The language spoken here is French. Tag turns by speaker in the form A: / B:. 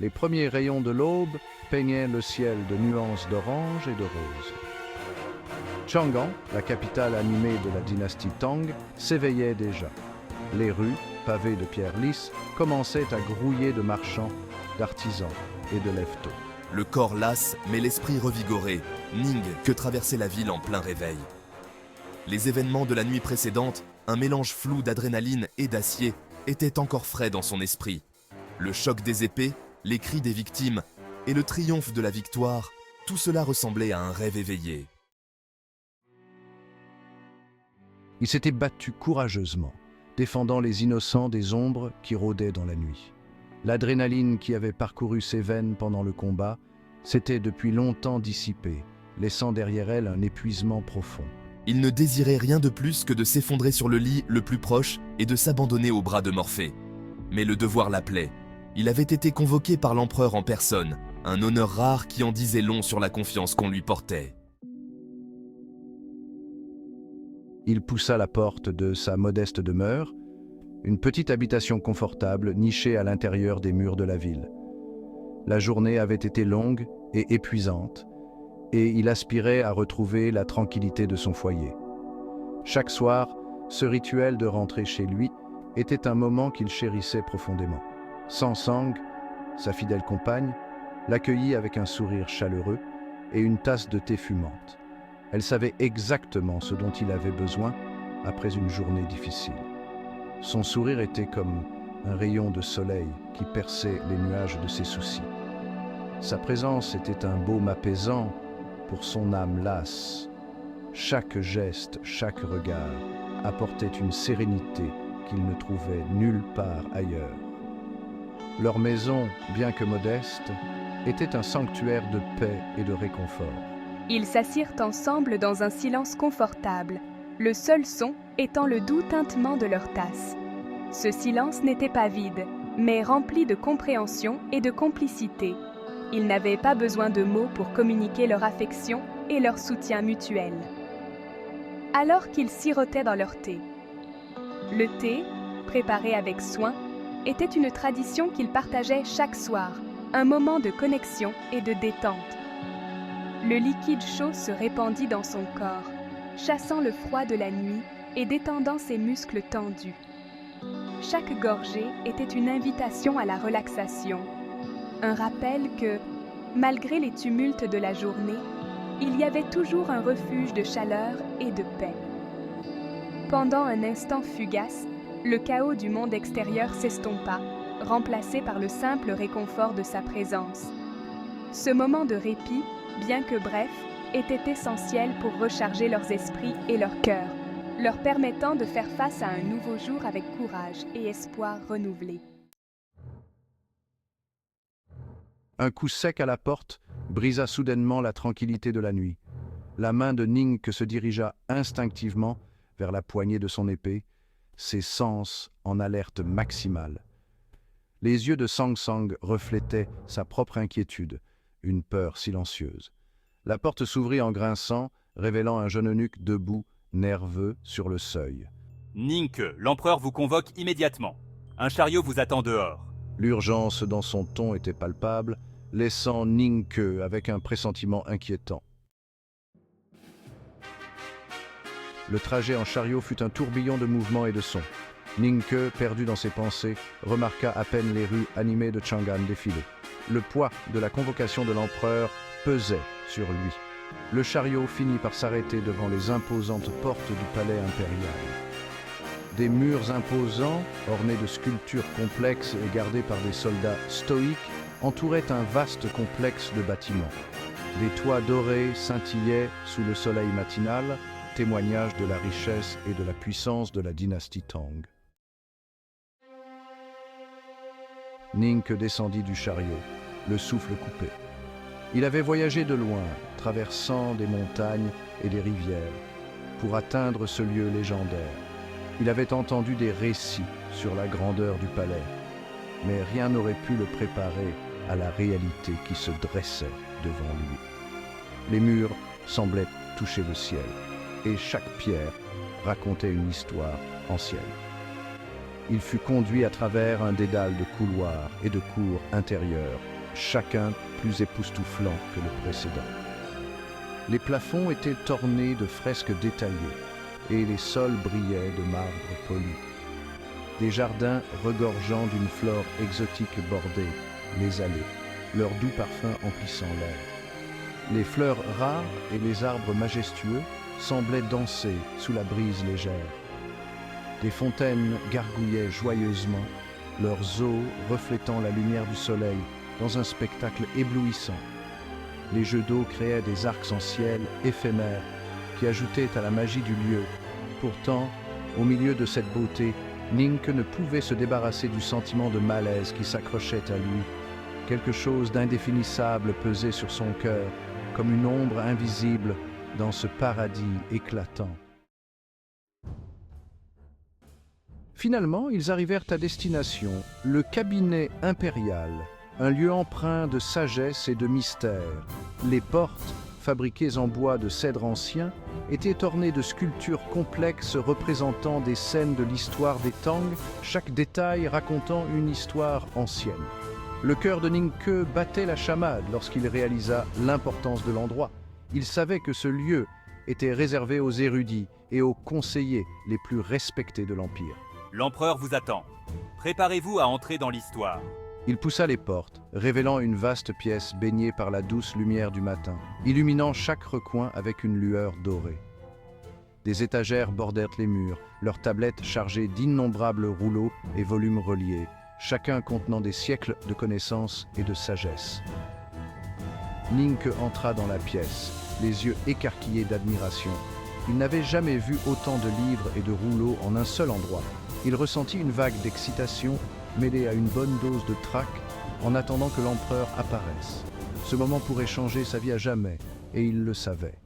A: Les premiers rayons de l'aube peignaient le ciel de nuances d'orange et de rose. Chang'an, la capitale animée de la dynastie Tang, s'éveillait déjà. Les rues, pavées de pierres lisses, commençaient à grouiller de marchands, d'artisans et de lève-tôt.
B: Le corps las, mais l'esprit revigoré, Ning que traversait la ville en plein réveil. Les événements de la nuit précédente, un mélange flou d'adrénaline et d'acier, étaient encore frais dans son esprit. Le choc des épées, les cris des victimes et le triomphe de la victoire, tout cela ressemblait à un rêve éveillé.
A: Il s'était battu courageusement, défendant les innocents des ombres qui rôdaient dans la nuit. L'adrénaline qui avait parcouru ses veines pendant le combat s'était depuis longtemps dissipée, laissant derrière elle un épuisement profond.
B: Il ne désirait rien de plus que de s'effondrer sur le lit le plus proche et de s'abandonner aux bras de Morphée. Mais le devoir l'appelait. Il avait été convoqué par l'empereur en personne, un honneur rare qui en disait long sur la confiance qu'on lui portait.
A: Il poussa la porte de sa modeste demeure, une petite habitation confortable nichée à l'intérieur des murs de la ville. La journée avait été longue et épuisante, et il aspirait à retrouver la tranquillité de son foyer. Chaque soir, ce rituel de rentrer chez lui était un moment qu'il chérissait profondément. Sangsang, sa fidèle compagne, l'accueillit avec un sourire chaleureux et une tasse de thé fumante. Elle savait exactement ce dont il avait besoin après une journée difficile. Son sourire était comme un rayon de soleil qui perçait les nuages de ses soucis. Sa présence était un baume apaisant pour son âme lasse. Chaque geste, chaque regard apportait une sérénité qu'il ne trouvait nulle part ailleurs. Leur maison, bien que modeste, était un sanctuaire de paix et de réconfort.
C: Ils s'assirent ensemble dans un silence confortable, le seul son étant le doux tintement de leur tasse. Ce silence n'était pas vide, mais rempli de compréhension et de complicité. Ils n'avaient pas besoin de mots pour communiquer leur affection et leur soutien mutuel. Alors qu'ils sirotaient dans leur thé. Le thé, préparé avec soin, était une tradition qu'ils partageaient chaque soir, un moment de connexion et de détente. Le liquide chaud se répandit dans son corps, chassant le froid de la nuit et détendant ses muscles tendus. Chaque gorgée était une invitation à la relaxation, un rappel que, malgré les tumultes de la journée, il y avait toujours un refuge de chaleur et de paix. Pendant un instant fugace, le chaos du monde extérieur s'estompa, remplacé par le simple réconfort de sa présence. Ce moment de répit, bien que bref, était essentiel pour recharger leurs esprits et leurs cœurs, leur permettant de faire face à un nouveau jour avec courage et espoir renouvelé.
A: Un coup sec à la porte brisa soudainement la tranquillité de la nuit. La main de Ning se dirigea instinctivement vers la poignée de son épée, ses sens en alerte maximale. Les yeux de Sangsang reflétaient sa propre inquiétude, une peur silencieuse. La porte s'ouvrit en grinçant, révélant un jeune eunuque debout, nerveux, sur le seuil.
D: Ningke, l'empereur vous convoque immédiatement. Un chariot vous attend dehors.
A: L'urgence dans son ton était palpable, laissant Ningke avec un pressentiment inquiétant. Le trajet en chariot fut un tourbillon de mouvements et de sons. Ningke, perdu dans ses pensées, remarqua à peine les rues animées de Chang'an défiler. Le poids de la convocation de l'empereur pesait sur lui. Le chariot finit par s'arrêter devant les imposantes portes du palais impérial. Des murs imposants, ornés de sculptures complexes et gardés par des soldats stoïques, entouraient un vaste complexe de bâtiments. Des toits dorés scintillaient sous le soleil matinal, témoignage de la richesse et de la puissance de la dynastie Tang. Ningke descendit du chariot, le souffle coupé. Il avait voyagé de loin, traversant des montagnes et des rivières, pour atteindre ce lieu légendaire. Il avait entendu des récits sur la grandeur du palais, mais rien n'aurait pu le préparer à la réalité qui se dressait devant lui. Les murs semblaient toucher le ciel, et chaque pierre racontait une histoire ancienne. Il fut conduit à travers un dédale de couloirs et de cours intérieures, chacun plus époustouflant que le précédent. Les plafonds étaient ornés de fresques détaillées et les sols brillaient de marbre poli. Des jardins regorgeant d'une flore exotique bordaient les allées, leur doux parfum emplissant l'air. Les fleurs rares et les arbres majestueux semblaient danser sous la brise légère. Des fontaines gargouillaient joyeusement, leurs eaux reflétant la lumière du soleil dans un spectacle éblouissant. Les jeux d'eau créaient des arcs-en-ciel éphémères qui ajoutaient à la magie du lieu. Pourtant, au milieu de cette beauté, Ningke ne pouvait se débarrasser du sentiment de malaise qui s'accrochait à lui. Quelque chose d'indéfinissable pesait sur son cœur, comme une ombre invisible dans ce paradis éclatant. Finalement, ils arrivèrent à destination, le cabinet impérial, un lieu empreint de sagesse et de mystère. Les portes, fabriquées en bois de cèdre ancien, étaient ornées de sculptures complexes représentant des scènes de l'histoire des Tang, chaque détail racontant une histoire ancienne. Le cœur de Ningke battait la chamade lorsqu'il réalisa l'importance de l'endroit. Il savait que ce lieu était réservé aux érudits et aux conseillers les plus respectés de l'Empire.
D: L'empereur vous attend. Préparez-vous à entrer dans l'histoire.
A: Il poussa les portes, révélant une vaste pièce baignée par la douce lumière du matin, illuminant chaque recoin avec une lueur dorée. Des étagères bordèrent les murs, leurs tablettes chargées d'innombrables rouleaux et volumes reliés, chacun contenant des siècles de connaissances et de sagesse. Ningke entra dans la pièce, les yeux écarquillés d'admiration. Il n'avait jamais vu autant de livres et de rouleaux en un seul endroit. Il ressentit une vague d'excitation mêlée à une bonne dose de trac en attendant que l'empereur apparaisse. Ce moment pourrait changer sa vie à jamais, et il le savait.